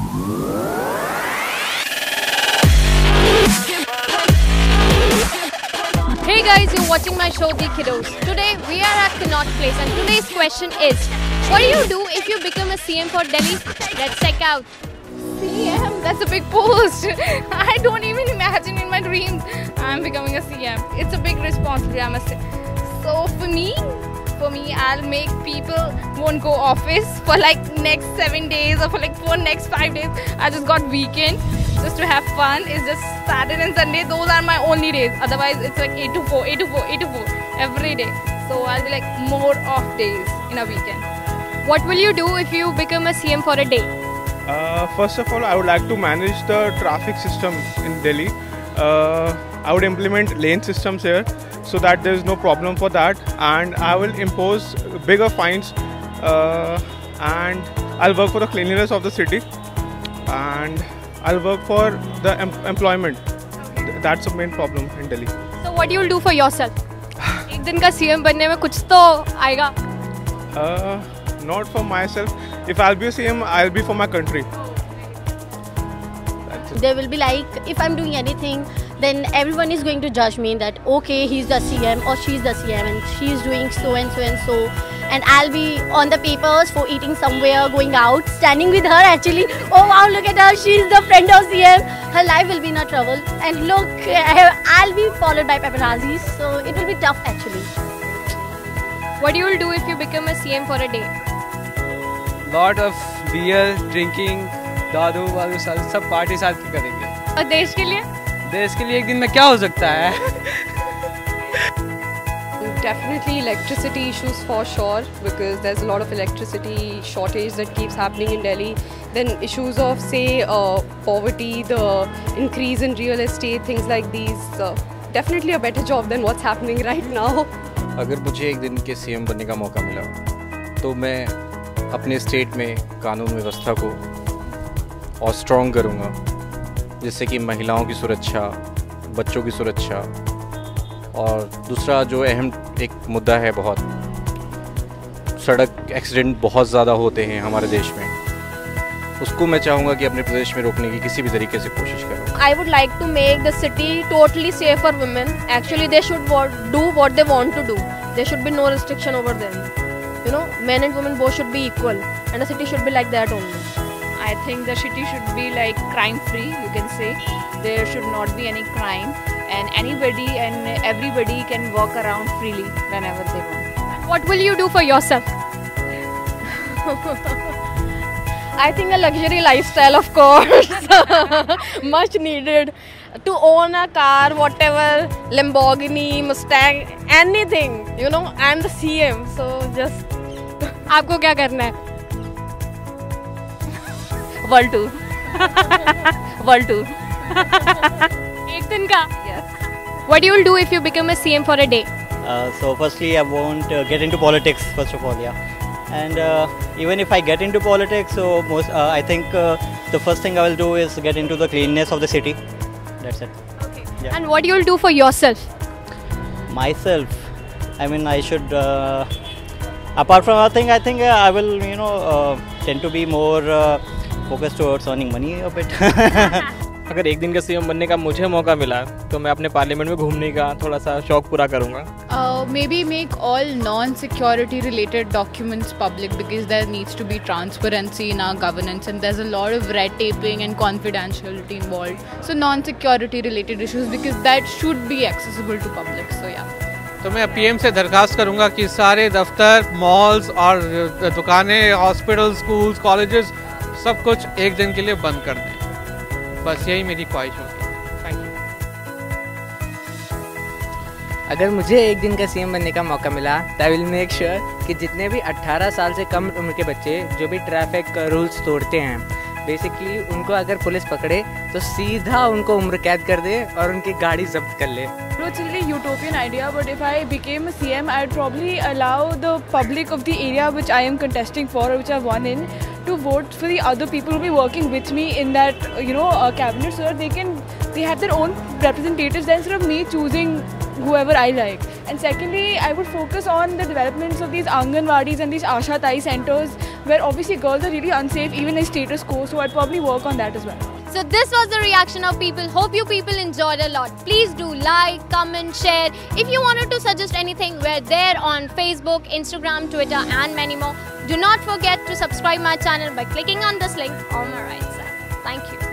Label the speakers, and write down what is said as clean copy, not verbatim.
Speaker 1: Hey guys, you're watching my show The Kiddos. Today we are at Connaught Place and today's question is, what do you do if you become a CM for Delhi? Let's check out. CM? That's a big post. I don't even imagine in my dreams I'm becoming a CM. It's a big responsibility, I must say. So for me, I'll make people won't go office for like next 7 days or for next 5 days. I just got weekend just to have fun. It's just Saturday and Sunday. Those are my only days. Otherwise, it's like 8 to 4 every day. So I'll be like more off days in a weekend. What will you do if you become a CM for a day?
Speaker 2: First of all, I would like to manage the traffic system in Delhi. I would implement lane systems here so that there is no problem for that, and I will impose bigger fines, and I'll work for the cleanliness of the city, and I'll work for the employment. That's the main problem in Delhi.
Speaker 1: So what you will do for yourself? एक दिन का CM बनने में कुछ तो आएगा?
Speaker 2: Not for myself. If I'll be a CM, I'll be for my country.
Speaker 3: They will be like, if I'm doing anything, then everyone is going to judge me that okay, he's the CM or she's the CM and she's doing so and so and so, and I'll be on the papers for eating somewhere, going out, standing with her actually. Oh wow, look at her, she's the friend of CM. Her life will be in a trouble, and look, I'll be followed by paparazzis, so it will be tough actually.
Speaker 1: What you will do if you become a CM for a day?
Speaker 4: Lot of beer, drinking, दादू वादू सब party साथ की करेंगे.
Speaker 1: और देश के लिए?
Speaker 4: देश के लिए एक दिन में क्या हो सकता है?
Speaker 5: Definitely electricity issues for sure, because there's a lot of electricity shortage that keeps happening in Delhi. Then issues of say poverty, the increase in real estate, things like these. Definitely a better job than what's happening right now.
Speaker 6: अगर मुझे एक दिन के CM बनने का मौका मिला तो मैं अपने स्टेट में कानून व्यवस्था को और स्ट्रॉन्ग करूँगा, जिससे कि महिलाओं की सुरक्षा, बच्चों की सुरक्षा, और दूसरा जो अहम एक मुद्दा है, बहुत सड़क एक्सीडेंट बहुत ज़्यादा होते हैं हमारे देश में, उसको मैं चाहूँगा कि अपने प्रदेश में रोकने की किसी भी तरीके से कोशिश करूँ.
Speaker 1: I would like to make the city totally safe for women. Actually, they should do what they want to do. There should be no restriction over them. You know, men and women both should be equal, and the city should be like that only.
Speaker 7: I think the city should be like crime-free, you can say. There should not be any crime, and anybody and everybody can walk around freely whenever they want.
Speaker 1: What will you do for yourself?
Speaker 3: I think a luxury lifestyle, of course, much needed. To own a car, whatever, Lamborghini, Mustang, anything, you know, I'm the CM, so just...
Speaker 1: आपको क्या करना है?
Speaker 7: World tour. World tour.
Speaker 1: एक दिन का?
Speaker 7: Yes.
Speaker 1: What you will do if you become a CM for a day?
Speaker 8: So firstly, I won't get into politics, first of all, yeah. And even if I get into politics, so I think the first thing I will do is get into the cleanliness of the city. That's it.
Speaker 1: Okay.
Speaker 8: Yeah.
Speaker 1: And what you will do for yourself?
Speaker 8: Myself, I mean, I should, apart from other thing, I think I will, you know, tend to be more focused towards earning money a bit.
Speaker 4: अगर एक दिन का CM बनने का मुझे मौका मिला तो मैं अपने पार्लियामेंट में घूमने का थोड़ा सा शौक पूरा करूँगा.
Speaker 7: Maybe make all non-security related documents public, because there needs to be transparency in our governance and there's a lot of red taping and confidentiality involved. So non-security related issues, because that should be accessible to public. So yeah.
Speaker 4: तो मैं PM से दरखास्त करूँगा कि सारे दफ्तर, malls और दुकानें, हॉस्पिटल, स्कूल्स, कॉलेजेस सब कुछ एक दिन के लिए बंद कर दें. बस यही मेरी ख्वाहिश होगी. Thank you.
Speaker 9: अगर मुझे एक दिन का सीएम बनने का मौका मिला तो आई विल मेक श्योर कि जितने भी 18 साल से कम उम्र के बच्चे जो भी ट्रैफिक रूल्स तोड़ते हैं, बेसिकली उनको अगर पुलिस पकड़े तो सीधा उनको उम्र कैद कर दे और उनकी गाड़ी जब्त कर ले.
Speaker 7: It's a really utopian idea, but if I became a CM, I'd probably allow the public of the area which I am contesting for, or which I've won in, to vote for the other people who will be working with me in that, cabinet, so that they have their own representatives then instead of me choosing whoever I like. And secondly, I would focus on the developments of these Anganwadis and these Asha Tai centers, where obviously girls are really unsafe even in status quo. So I'd probably work on that as well.
Speaker 1: So this was the reaction of people. Hope you people enjoyed a lot. Please do like, comment, share. If you wanted to suggest anything, we're there on Facebook, Instagram, Twitter and many more. Do not forget to subscribe my channel by clicking on this link on my right side. Thank you.